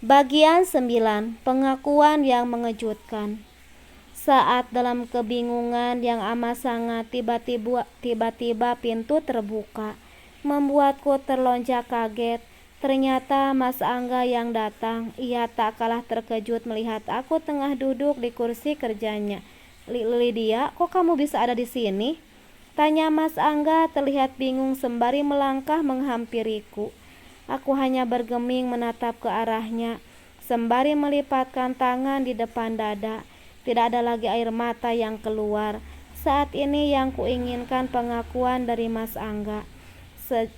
Bagian 9. Pengakuan yang mengejutkan. Saat dalam kebingungan yang amat sangat, tiba-tiba pintu terbuka, membuatku terlonjak kaget. Ternyata Mas Angga yang datang. Ia tak kalah terkejut melihat aku tengah duduk di kursi kerjanya. Lydia, kok kamu bisa ada di sini? Tanya Mas Angga terlihat bingung sembari melangkah menghampiriku. Aku hanya bergeming menatap ke arahnya, sembari melipatkan tangan di depan dada. Tidak ada lagi air mata yang keluar. Saat ini yang kuinginkan pengakuan dari Mas Angga.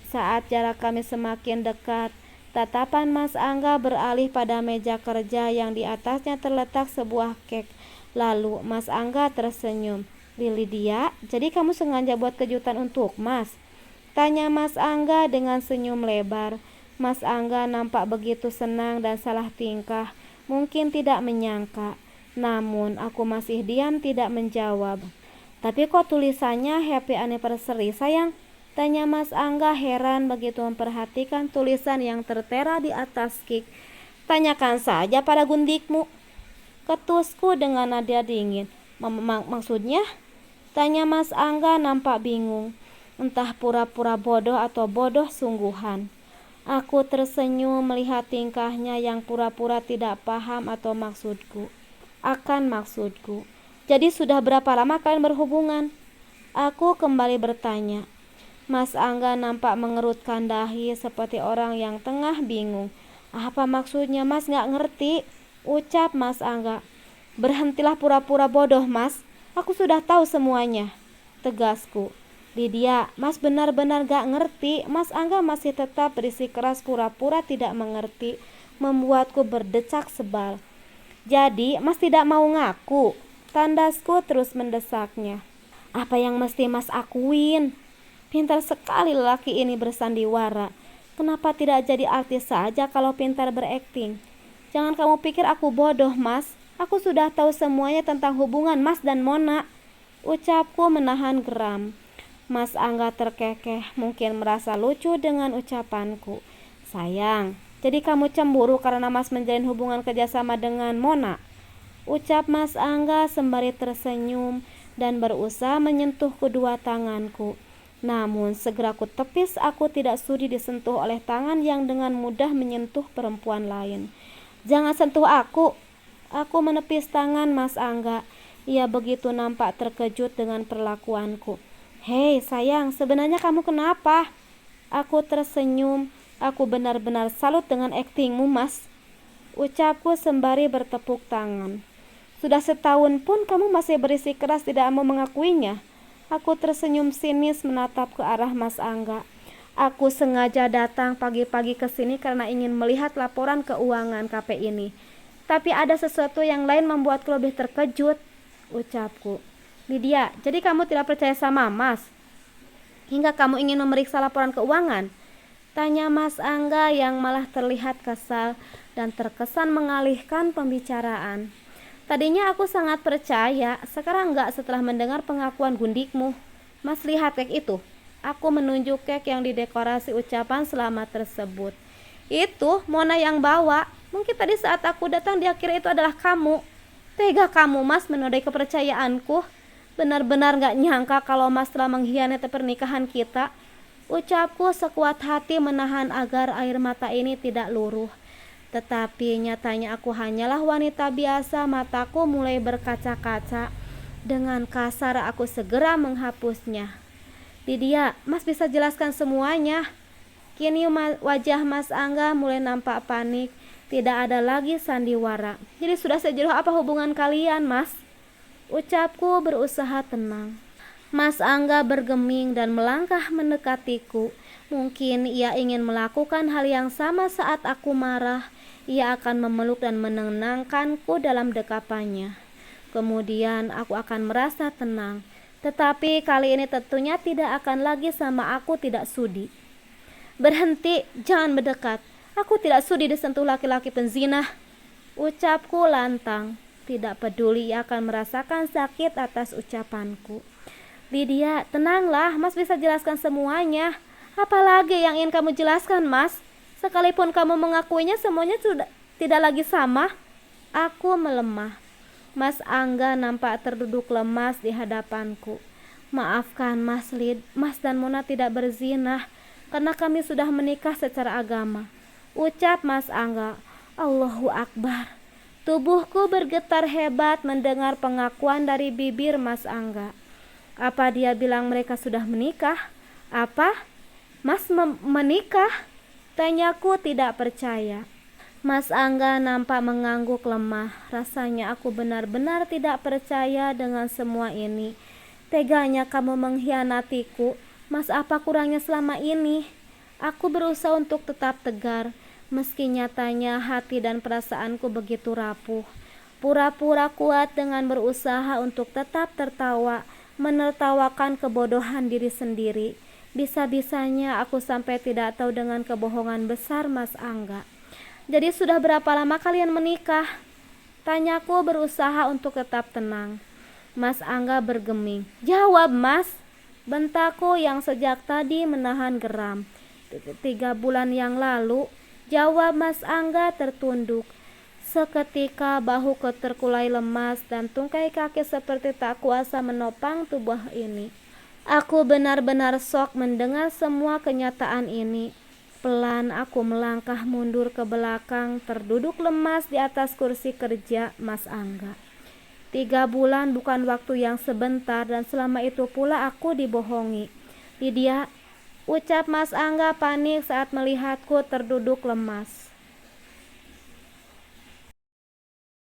Saat jarak kami semakin dekat, tatapan Mas Angga beralih pada meja kerja yang di atasnya terletak sebuah kek. Lalu Mas Angga tersenyum. Lydia, jadi kamu sengaja buat kejutan untuk Mas? Tanya Mas Angga dengan senyum lebar. Mas Angga nampak begitu senang dan salah tingkah, mungkin tidak menyangka. Namun aku masih diam tidak menjawab. Tapi kok tulisannya happy anniversary sayang? Tanya Mas Angga heran begitu memperhatikan tulisan yang tertera di atas kek. Tanyakan saja pada gundikmu, ketusku dengan nada dingin. Maksudnya? Tanya Mas Angga nampak bingung. Entah pura-pura bodoh atau bodoh sungguhan. Aku tersenyum melihat tingkahnya yang pura-pura tidak paham atau maksudku. Jadi sudah berapa lama kalian berhubungan? Aku kembali bertanya. Mas Angga nampak mengerutkan dahi seperti orang yang tengah bingung. Apa maksudnya Mas gak ngerti? Ucap Mas Angga. Berhentilah pura-pura bodoh Mas. Aku sudah tahu semuanya, tegasku. Lydia, Mas benar-benar gak ngerti. Mas Angga masih tetap bersikeras pura-pura tidak mengerti, membuatku berdecak sebal. Jadi Mas tidak mau ngaku? Tandasku terus mendesaknya. Apa yang mesti Mas akuin? Pintar sekali lelaki ini bersandiwara. Kenapa tidak jadi artis saja kalau pintar berakting? Jangan kamu pikir aku bodoh Mas. Aku sudah tahu semuanya tentang hubungan Mas dan Mona. Ucapku menahan geram. Mas Angga terkekeh, mungkin merasa lucu dengan ucapanku. Sayang, jadi kamu cemburu karena Mas menjalin hubungan kerjasama dengan Mona? Ucap Mas Angga sembari tersenyum dan berusaha menyentuh kedua tanganku. Namun segera ku tepis, aku tidak sudi disentuh oleh tangan yang dengan mudah menyentuh perempuan lain. Jangan sentuh aku. Aku menepis tangan Mas Angga. Ia begitu nampak terkejut dengan perlakuanku. Hei sayang, sebenarnya kamu kenapa? Aku tersenyum. Aku benar-benar salut dengan aktingmu Mas. Ucapku sembari bertepuk tangan. Sudah setahun pun kamu masih bersikeras tidak mau mengakuinya. Aku tersenyum sinis menatap ke arah Mas Angga. Aku sengaja datang pagi-pagi ke sini karena ingin melihat laporan keuangan KP ini. Tapi ada sesuatu yang lain membuatku lebih terkejut, ucapku. Lydia, jadi kamu tidak percaya sama Mas? Hingga kamu ingin memeriksa laporan keuangan? Tanya Mas Angga yang malah terlihat kesal dan terkesan mengalihkan pembicaraan. Tadinya aku sangat percaya, sekarang enggak setelah mendengar pengakuan gundikmu. Mas lihat kek itu. Aku menunjuk kek yang didekorasi ucapan selamat tersebut. Itu Mona yang bawa. Mungkin tadi saat aku datang dia kira itu adalah kamu. Tega kamu Mas menodai kepercayaanku. Benar-benar gak nyangka kalau Mas telah mengkhianati pernikahan kita. Ucapku sekuat hati menahan agar air mata ini tidak luruh. Tetapi nyatanya aku hanyalah wanita biasa. Mataku mulai berkaca-kaca. Dengan kasar aku segera menghapusnya. Lydia, Mas bisa jelaskan semuanya. Kini wajah Mas Angga mulai nampak panik. Tidak ada lagi sandiwara. Jadi sudah sejauh apa hubungan kalian Mas? Ucapku berusaha tenang. Mas Angga bergeming dan melangkah mendekatiku. Mungkin ia ingin melakukan hal yang sama saat aku marah. Ia akan memeluk dan menenangkanku dalam dekapannya. Kemudian aku akan merasa tenang. Tetapi kali ini tentunya tidak akan lagi sama aku tidak sudi. Berhenti, jangan mendekat. Aku tidak sudi disentuh laki-laki penzina. Ucapku lantang. Tidak peduli ia akan merasakan sakit atas ucapanku. Lydia, tenanglah, Mas bisa jelaskan semuanya. Apalagi yang ingin kamu jelaskan Mas? Sekalipun kamu mengakuinya semuanya tidak lagi sama. Aku melemah. Mas Angga nampak terduduk lemas di hadapanku. Maafkan Mas Lid, Mas dan Mona tidak berzina karena kami sudah menikah secara agama, ucap Mas Angga. Allahu Akbar. Tubuhku bergetar hebat mendengar pengakuan dari bibir Mas Angga. Apa dia bilang mereka sudah menikah? Apa? Mas menikah? Tanyaku tidak percaya. Mas Angga nampak mengangguk lemah. Rasanya aku benar-benar tidak percaya dengan semua ini. Teganya kamu mengkhianatiku. Mas, apa kurangnya selama ini? Aku berusaha untuk tetap tegar, meski nyatanya hati dan perasaanku begitu rapuh. Pura-pura kuat dengan berusaha untuk tetap tertawa, menertawakan kebodohan diri sendiri. Bisa-bisanya aku sampai tidak tahu dengan kebohongan besar Mas Angga. Jadi sudah berapa lama kalian menikah? Tanyaku berusaha untuk tetap tenang. Mas Angga bergeming. Jawab Mas, bentakku yang sejak tadi menahan geram. 3 bulan yang lalu, jawab Mas Angga tertunduk. Seketika bahuku terkulai lemas dan tungkai kaki seperti tak kuasa menopang tubuh ini. Aku benar-benar shock mendengar semua kenyataan ini. Pelan aku melangkah mundur ke belakang, terduduk lemas di atas kursi kerja Mas Angga. 3 bulan bukan waktu yang sebentar dan selama itu pula aku dibohongi. Lydia, ucap Mas Angga panik saat melihatku terduduk lemas.